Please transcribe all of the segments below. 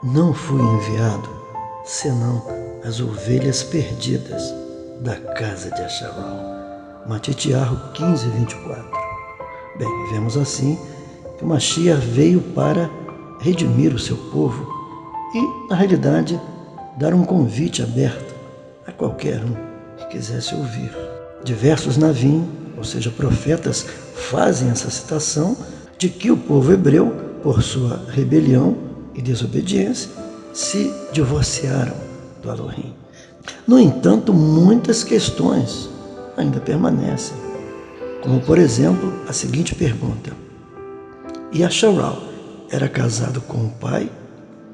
Não fui enviado, senão as ovelhas perdidas da casa de Asharal. Matitiarro 15, 24. Bem, vemos assim que o Mashiach veio para redimir o seu povo e, na realidade, dar um convite aberto a qualquer um que quisesse ouvir. Diversos Navim, ou seja, profetas, fazem essa citação de que o povo hebreu, por sua rebelião e desobediência, se divorciaram do Elohim. No entanto, muitas questões ainda permanecem, como, por exemplo, a seguinte pergunta: e Asharal era casado com o pai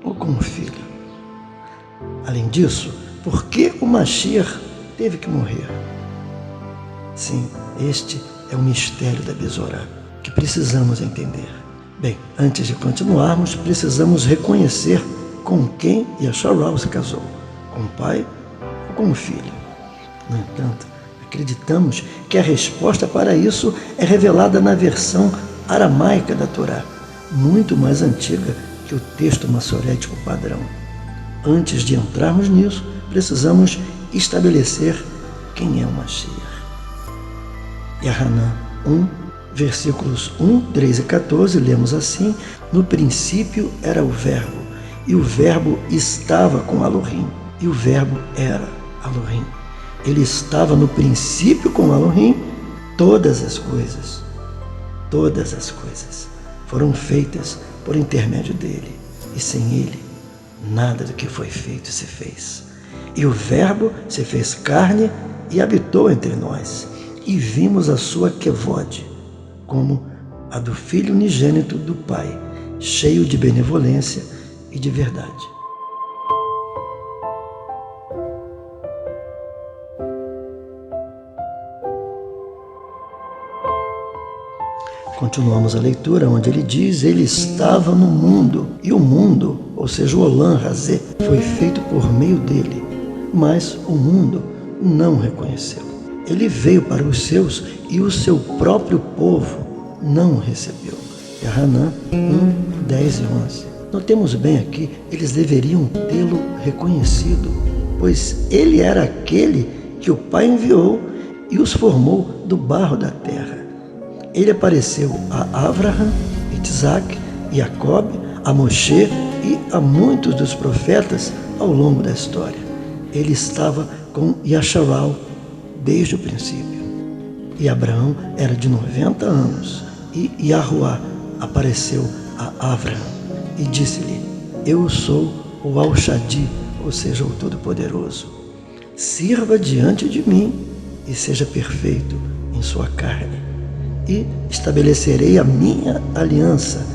ou com o filho? Além disso, por que o Mashiach teve que morrer? Sim, este é o mistério da Besorá, que precisamos entender. Bem, antes de continuarmos, precisamos reconhecer com quem Asharal se casou, com o pai ou com o filho. No entanto, acreditamos que a resposta para isso é revelada na versão aramaica da Torá, muito mais antiga que o texto massorético padrão. Antes de entrarmos nisso, precisamos estabelecer quem é o Mashiach. Yohanan 1, versículos 1, 3 e 14, lemos assim: no princípio era o Verbo, e o Verbo estava com Elohim, e o Verbo era Elohim. Ele estava no princípio com Elohim. Todas as coisas foram feitas por intermédio dele, e sem ele, nada do que foi feito se fez. E o Verbo se fez carne e habitou entre nós, e vimos a sua quevode, como a do Filho unigênito do Pai, cheio de benevolência e de verdade. Continuamos a leitura, onde ele diz: ele estava no mundo, e o mundo, ou seja, o Olam Hazé, foi feito por meio dele, mas o mundo não o reconheceu. Ele veio para os seus, e o seu próprio povo não o recebeu. Yohanan 1, 10 e 11. Notemos bem aqui, eles deveriam tê-lo reconhecido, pois ele era aquele que o Pai enviou e os formou do barro da terra. Ele apareceu a Abraham, Isaac, Jacob, a Moshe e a muitos dos profetas ao longo da história. Ele estava com Asharal desde o princípio. E Abraão era de 90 anos, e Yahuá apareceu a Abraham e disse-lhe: eu sou o Al-Shadi, ou seja, o Todo-Poderoso. Sirva diante de mim e seja perfeito em sua carne, e estabelecerei a minha aliança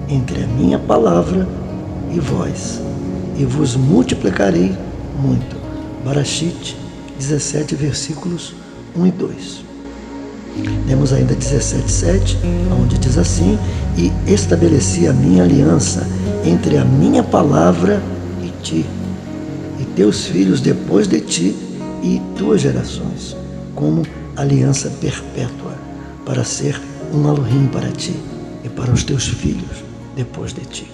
entre a minha palavra e vós, e vos multiplicarei muito. Barashit 17, versículos 1 e 2. Temos ainda 17:7, onde diz assim: e estabeleci a minha aliança entre a minha palavra e ti, e teus filhos depois de ti, e tuas gerações, como aliança perpétua, para ser um Elohim para ti e para os teus filhos depois de ti.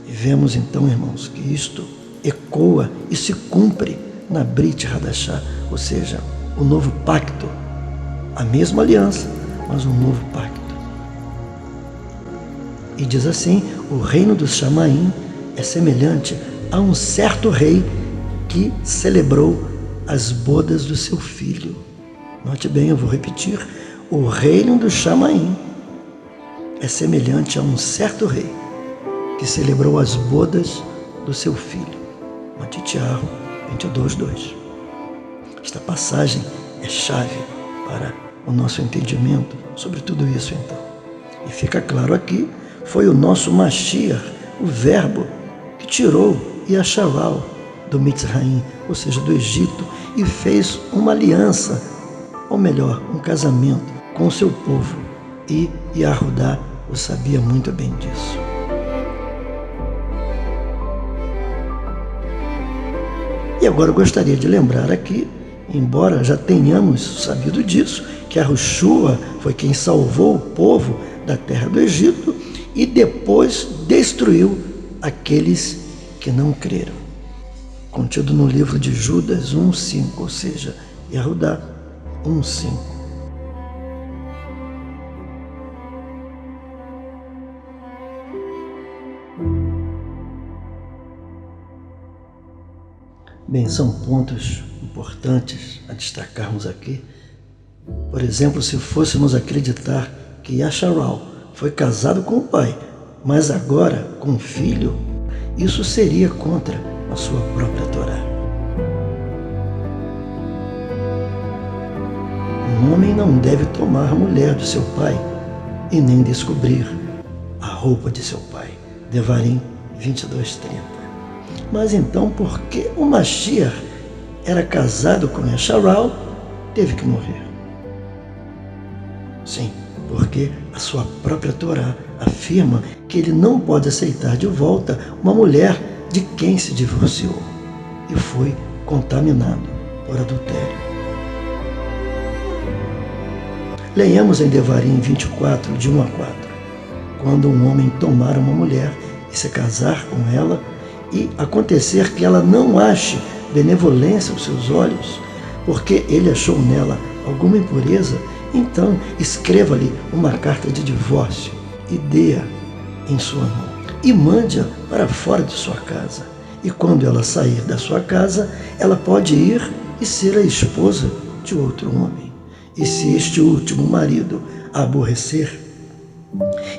E vemos então, irmãos, que isto ecoa e se cumpre na Brit Hadashah, ou seja, o novo pacto, a mesma aliança, mas um novo pacto. E diz assim: o reino dos Chamaim é semelhante a um certo rei que celebrou as bodas do seu filho. Note bem, eu vou repetir: o reino dos Chamaim é semelhante a um certo rei que celebrou as bodas do seu filho. Matitiarro 22:2. Esta passagem é chave para o nosso entendimento sobre tudo isso então. E fica claro aqui, foi o nosso Mashiach, o Verbo, que tirou Yasharal do Mitzraim, ou seja, do Egito, e fez uma aliança, ou melhor, um casamento com o seu povo. E Yahudá o sabia muito bem disso. E agora eu gostaria de lembrar aqui, embora já tenhamos sabido disso, que Yahushua foi quem salvou o povo da terra do Egito e depois destruiu aqueles que não creram. Contido no livro de Judas 1:5, ou seja, Yahudá 1:5. Bem, são pontos importantes a destacarmos aqui. Por exemplo, se fôssemos acreditar que Yasharal foi casado com o pai, mas agora com o filho, isso seria contra a sua própria Torá. Um homem não deve tomar a mulher do seu pai e nem descobrir a roupa de seu pai. Devarim 22:30. Mas então, por que o Mashiach era casado com Yasharal, teve que morrer? Sim, porque a sua própria Torá afirma que ele não pode aceitar de volta uma mulher de quem se divorciou e foi contaminado por adultério. Leiamos em Devarim 24, de 1 a 4. Quando um homem tomar uma mulher e se casar com ela, e acontecer que ela não ache benevolência aos seus olhos, porque ele achou nela alguma impureza, então escreva-lhe uma carta de divórcio e dê-a em sua mão. E mande-a para fora de sua casa. E quando ela sair da sua casa, ela pode ir e ser a esposa de outro homem. E se este último marido a aborrecer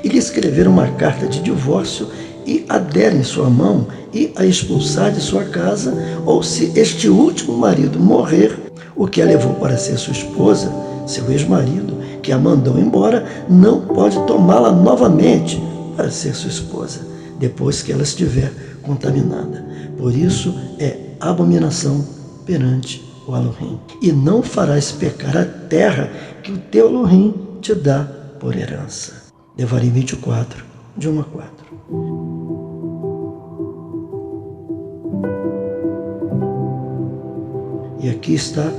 e lhe escrever uma carta de divórcio e a der em sua mão e a expulsar de sua casa, ou se este último marido morrer, o que a levou para ser sua esposa, seu ex-marido, que a mandou embora, não pode tomá-la novamente para ser sua esposa, depois que ela estiver contaminada. Por isso é abominação perante o Elohim. E não farás pecar a terra que o teu Elohim te dá por herança. Devarim 24, de 1 a 4. E aqui está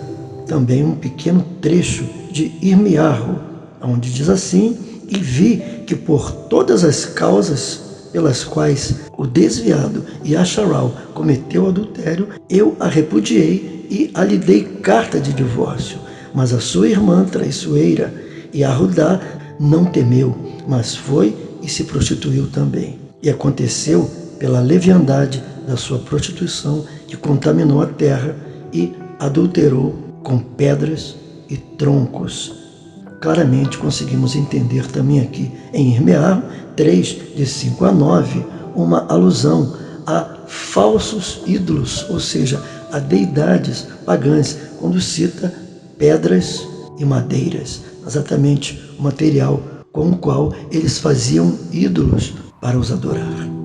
também um pequeno trecho de Irmiarro, onde diz assim: e vi que por todas as causas pelas quais o desviado Yasharal cometeu adultério, eu a repudiei e a lhe dei carta de divórcio. Mas a sua irmã traiçoeira, Yahudá, não temeu, mas foi e se prostituiu também. E aconteceu pela leviandade da sua prostituição que contaminou a terra e adulterou com pedras e troncos. Claramente conseguimos entender também aqui em Irmiarro 3, de 5 a 9, uma alusão a falsos ídolos, ou seja, a deidades pagãs, quando cita pedras e madeiras, exatamente o material com o qual eles faziam ídolos para os adorar.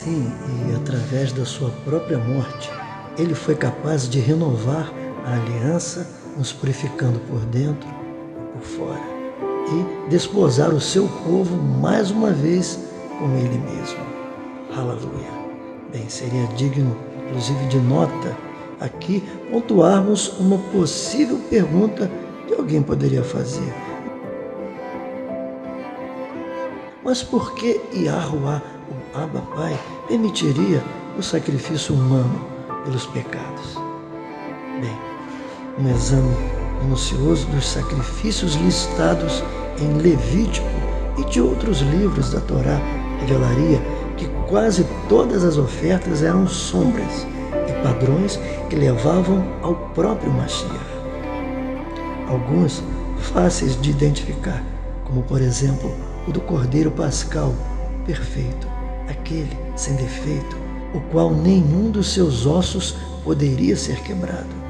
Sim, e através da sua própria morte, ele foi capaz de renovar a aliança, nos purificando por dentro e por fora, e desposar o seu povo mais uma vez com ele mesmo. Aleluia! Bem, seria digno, inclusive, de nota aqui pontuarmos uma possível pergunta que alguém poderia fazer. Mas por que Yahuwah, o Abba Pai, permitiria o sacrifício humano pelos pecados? Bem, um exame minucioso dos sacrifícios listados em Levítico e de outros livros da Torá revelaria que quase todas as ofertas eram sombras e padrões que levavam ao próprio Mashiach. Alguns fáceis de identificar, como por exemplo o do Cordeiro Pascal, perfeito, aquele sem defeito, o qual nenhum dos seus ossos poderia ser quebrado.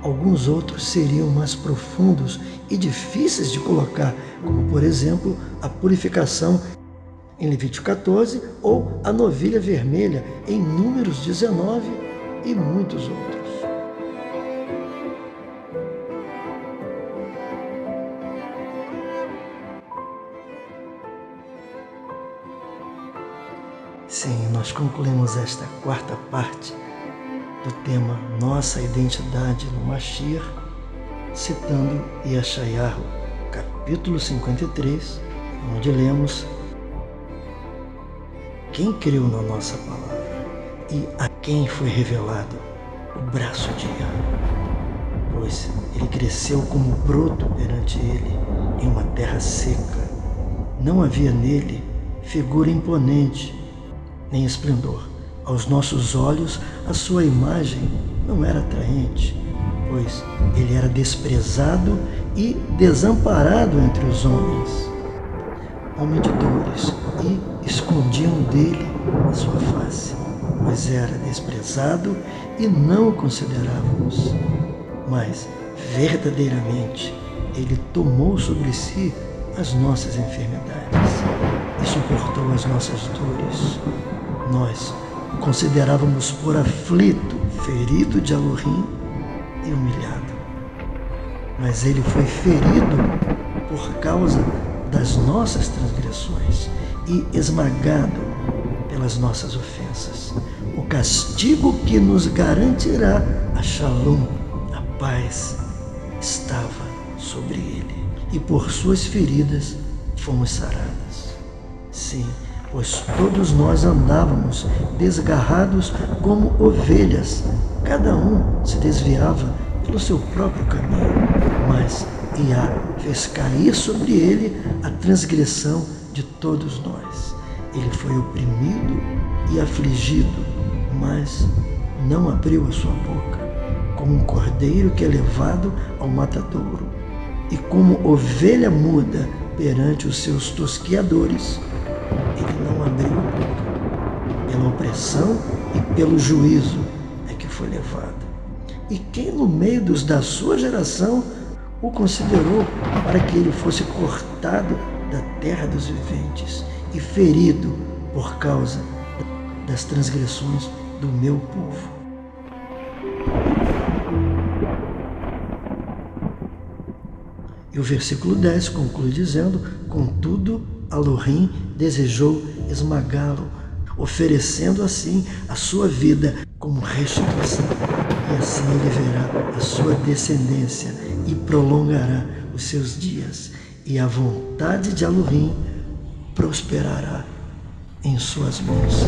Alguns outros seriam mais profundos e difíceis de colocar, como por exemplo a purificação em Levítico 14 ou a novilha vermelha em Números 19 e muitos outros. Sim, nós concluímos esta quarta parte do tema Nossa Identidade no Mashiach, citando Yeshayahu, capítulo 53, onde lemos: quem creu na nossa palavra e a quem foi revelado o braço de Yahweh? Pois ele cresceu como broto perante ele em uma terra seca. Não havia nele figura imponente, nem esplendor. Aos nossos olhos, a sua imagem não era atraente, pois ele era desprezado e desamparado entre os homens, homem de dores, e escondiam dele a sua face, pois era desprezado e não o considerávamos. Mas, verdadeiramente, ele tomou sobre si as nossas enfermidades e suportou as nossas dores. Nós o considerávamos por aflito, ferido de Elohim e humilhado. Mas ele foi ferido por causa das nossas transgressões e esmagado pelas nossas ofensas. O castigo que nos garantirá a Shalom, a paz, estava sobre ele, e por suas feridas fomos saradas. Sim, pois todos nós andávamos desgarrados como ovelhas, cada um se desviava pelo seu próprio caminho, mas Yah fez cair sobre ele a transgressão de todos nós. Ele foi oprimido e afligido, mas não abriu a sua boca, como um cordeiro que é levado ao matadouro, e como ovelha muda perante os seus tosqueadores, ele não abriu a boca. Pela opressão e pelo juízo é que foi levado. E quem no meio dos da sua geração o considerou para que ele fosse cortado da terra dos viventes e ferido por causa das transgressões do meu povo? E o versículo 10 conclui dizendo: contudo, Elohim desejou esmagá-lo, oferecendo assim a sua vida como restituição. E assim ele verá a sua descendência e prolongará os seus dias, e a vontade de Elohim prosperará em suas mãos.